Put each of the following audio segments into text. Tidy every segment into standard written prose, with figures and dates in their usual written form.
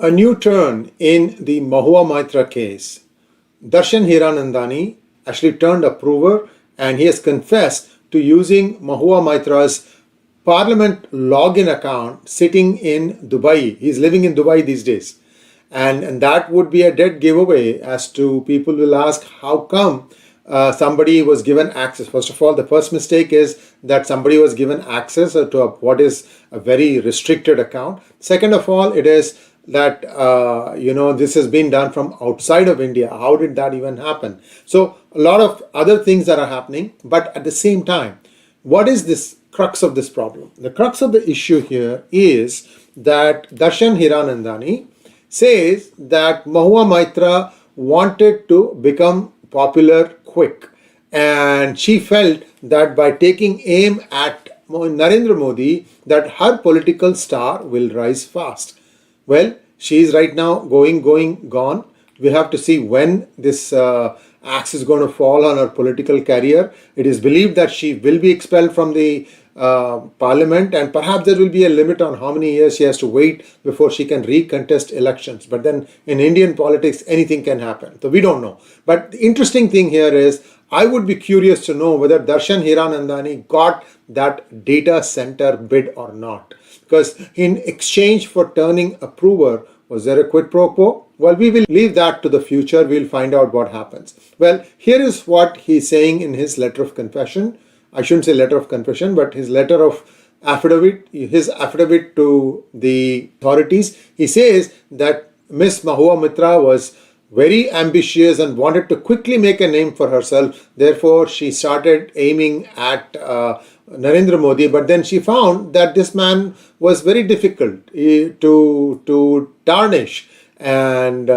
A new turn in the Mahua Moitra case. Darshan Hiranandani actually turned approver and he has confessed to using Mahua Moitra's Parliament login account sitting in Dubai. He's living in Dubai these days. And that would be a dead giveaway as to people will ask how come somebody was given access. First of all, the first mistake is that somebody was given access to what is a very restricted account. Second of all, it is that this has been done from outside of India. How did that even happen? So a lot of other things that are happening, but at the same time, what is this crux of this problem? The crux of the issue here is that Darshan Hiranandani says that Mahua Moitra wanted to become popular quick, and she felt that by taking aim at Narendra Modi that her political star will rise fast. Well, she is right now gone. We have to see when this axe is going to fall on her political career. It is believed that she will be expelled from the Parliament, and perhaps there will be a limit on how many years she has to wait before she can recontest elections. But then in Indian politics, anything can happen. So we don't know. But the interesting thing here is, I would be curious to know whether Darshan Hiranandani got that data center bid or not. Because in exchange for turning approver, was there a quid pro quo? Well, we will leave that to the future. We'll find out what happens. Well, here is what he's saying in his letter of confession. I shouldn't say letter of confession, but his letter of affidavit, his affidavit to the authorities. He says that Miss Mahua Moitra was very ambitious and wanted to quickly make a name for herself. Therefore, she started aiming at Narendra Modi, but then she found that this man was very difficult to tarnish, and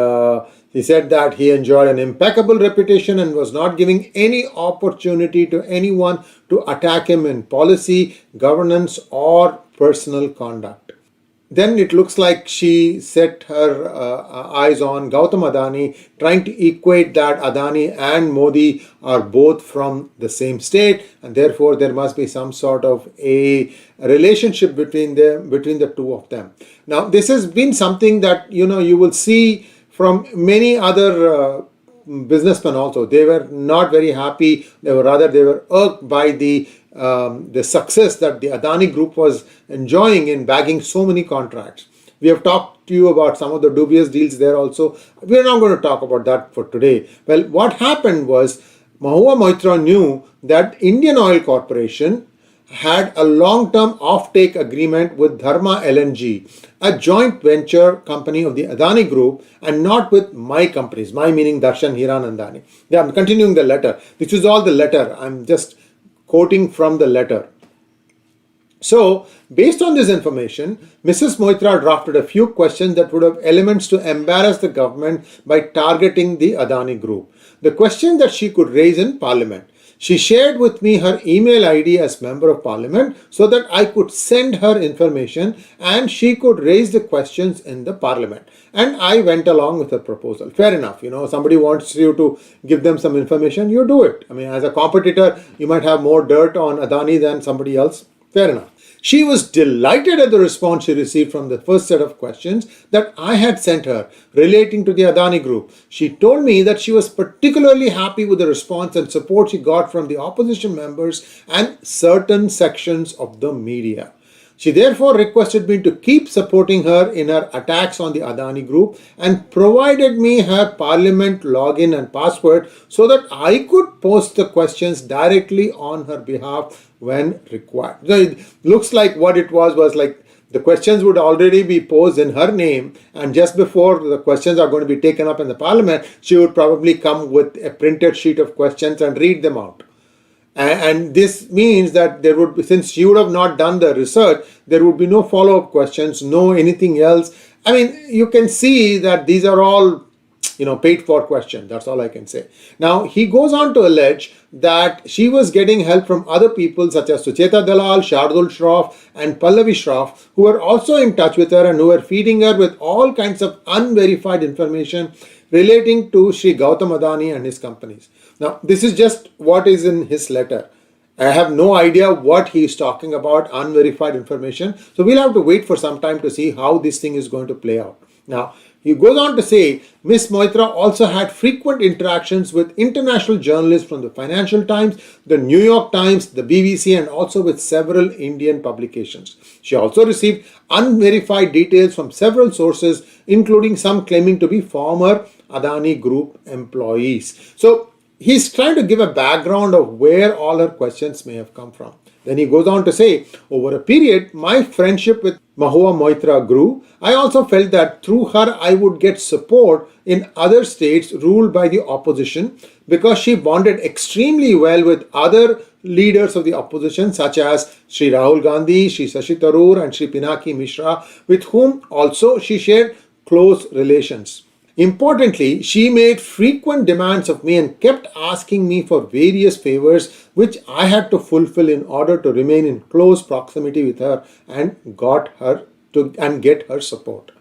he said that he enjoyed an impeccable reputation and was not giving any opportunity to anyone to attack him in policy, governance, or personal conduct. Then it looks like she set her eyes on Gautam Adani, trying to equate that Adani and Modi are both from the same state, and therefore there must be some sort of a relationship between the two of them. Now, this has been something that you will see from many other businessmen also. They were not very happy. They were irked by the success that the Adani group was enjoying in bagging so many contracts. We have talked to you about some of the dubious deals there also. We are not going to talk about that for today. Well, what happened was Mahua Moitra knew that Indian Oil Corporation had a long-term offtake agreement with Dharma LNG, a joint venture company of the Adani Group, and not with my companies, my meaning Darshan Hiranandani. Yeah, I'm continuing the letter. This is all the letter. I'm just quoting from the letter. So, based on this information, Mrs. Moitra drafted a few questions that would have elements to embarrass the government by targeting the Adani Group. The question that she could raise in Parliament. She shared with me her email ID as Member of Parliament so that I could send her information and she could raise the questions in the Parliament. And I went along with her proposal. Fair enough. Somebody wants you to give them some information, you do it. I mean, as a competitor, you might have more dirt on Adani than somebody else. Fair enough. She was delighted at the response she received from the first set of questions that I had sent her relating to the Adani Group. She told me that she was particularly happy with the response and support she got from the opposition members and certain sections of the media. She therefore requested me to keep supporting her in her attacks on the Adani Group and provided me her Parliament login and password so that I could post the questions directly on her behalf when required. So it looks like what it was like the questions would already be posed in her name, and just before the questions are going to be taken up in the Parliament, she would probably come with a printed sheet of questions and read them out. And this means that there would be, since she would have not done the research, there would be no follow-up questions, no anything else. I mean, you can see that these are all, paid for questions. That's all I can say. Now, he goes on to allege that she was getting help from other people such as Sucheta Dalal, Shardul Shroff, and Pallavi Shroff, who were also in touch with her and who were feeding her with all kinds of unverified information relating to Sri Gautam Adani and his companies. Now, this is just what is in his letter. I have no idea what he is talking about, unverified information. So we'll have to wait for some time to see how this thing is going to play out. Now, he goes on to say, Ms. Moitra also had frequent interactions with international journalists from the Financial Times, the New York Times, the BBC, and also with several Indian publications. She also received unverified details from several sources, including some claiming to be former Adani Group employees. So, he's trying to give a background of where all her questions may have come from. Then he goes on to say, over a period, my friendship with Mahua Moitra grew. I also felt that through her, I would get support in other states ruled by the opposition because she bonded extremely well with other leaders of the opposition such as Sri Rahul Gandhi, Sri Shashi Tharoor and Sri Pinaki Mishra, with whom also she shared close relations. Importantly, she made frequent demands of me and kept asking me for various favors which I had to fulfill in order to remain in close proximity with her and get her support.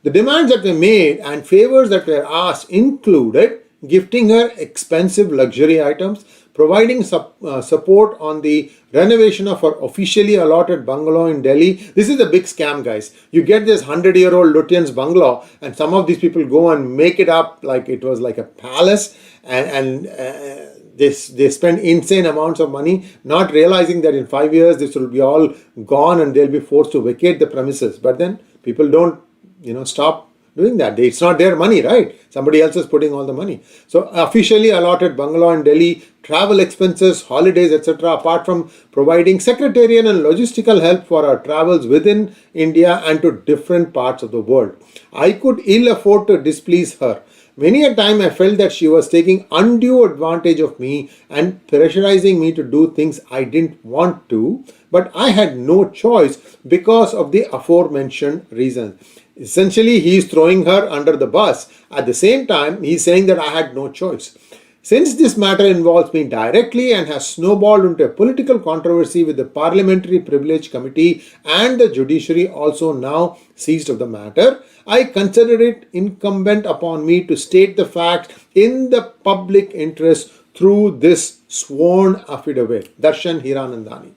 The demands that were made and favors that were asked included gifting her expensive luxury items, providing support on the renovation of her officially allotted bungalow in Delhi. This is a big scam, guys. You get this 100-year-old Lutyens bungalow and some of these people go and make it up like it was like a palace and they spend insane amounts of money, not realizing that in 5 years this will be all gone and they'll be forced to vacate the premises. But then people don't, stop doing that. It's not their money, right? Somebody else is putting all the money. So officially allotted bungalow in Delhi, travel expenses, holidays, etc. apart from providing secretarial and logistical help for our travels within India and to different parts of the world. I could ill afford to displease her. Many a time I felt that she was taking undue advantage of me and pressurizing me to do things I didn't want to, but I had no choice because of the aforementioned reasons. Essentially, he is throwing her under the bus. At the same time, he is saying that I had no choice. Since this matter involves me directly and has snowballed into a political controversy with the Parliamentary Privileges Committee and the judiciary also now seized of the matter, I consider it incumbent upon me to state the fact in the public interest through this sworn affidavit. Darshan Hiranandani.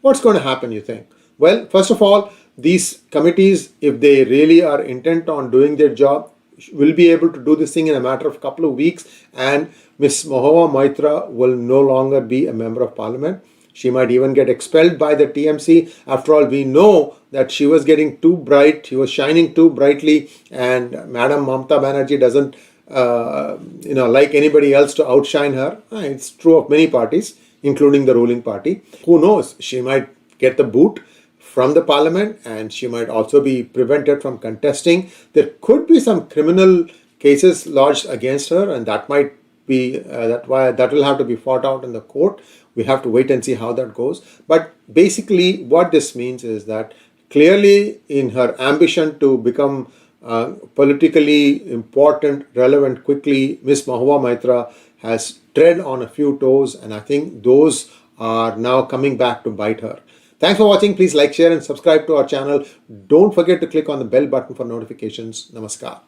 What's going to happen, you think? Well, first of all, these committees, if they really are intent on doing their job, will be able to do this thing in a matter of a couple of weeks, and Ms. Mahua Moitra will no longer be a member of parliament. She might even get expelled by the TMC. After all, we know that she was getting too bright, she was shining too brightly, and Madam Mamata Banerjee doesn't like anybody else to outshine her. It's true of many parties, including the ruling party. Who knows? She might get the boot from the parliament and she might also be prevented from contesting. There could be some criminal cases lodged against her, and that might be that will have to be fought out in the court. We have to wait and see how that goes. But basically what this means is that clearly in her ambition to become politically important, relevant quickly, Ms. Mahua Moitra has tread on a few toes, and I think those are now coming back to bite her. Thanks for watching. Please like, share and subscribe to our channel. Don't forget to click on the bell button for notifications. Namaskar.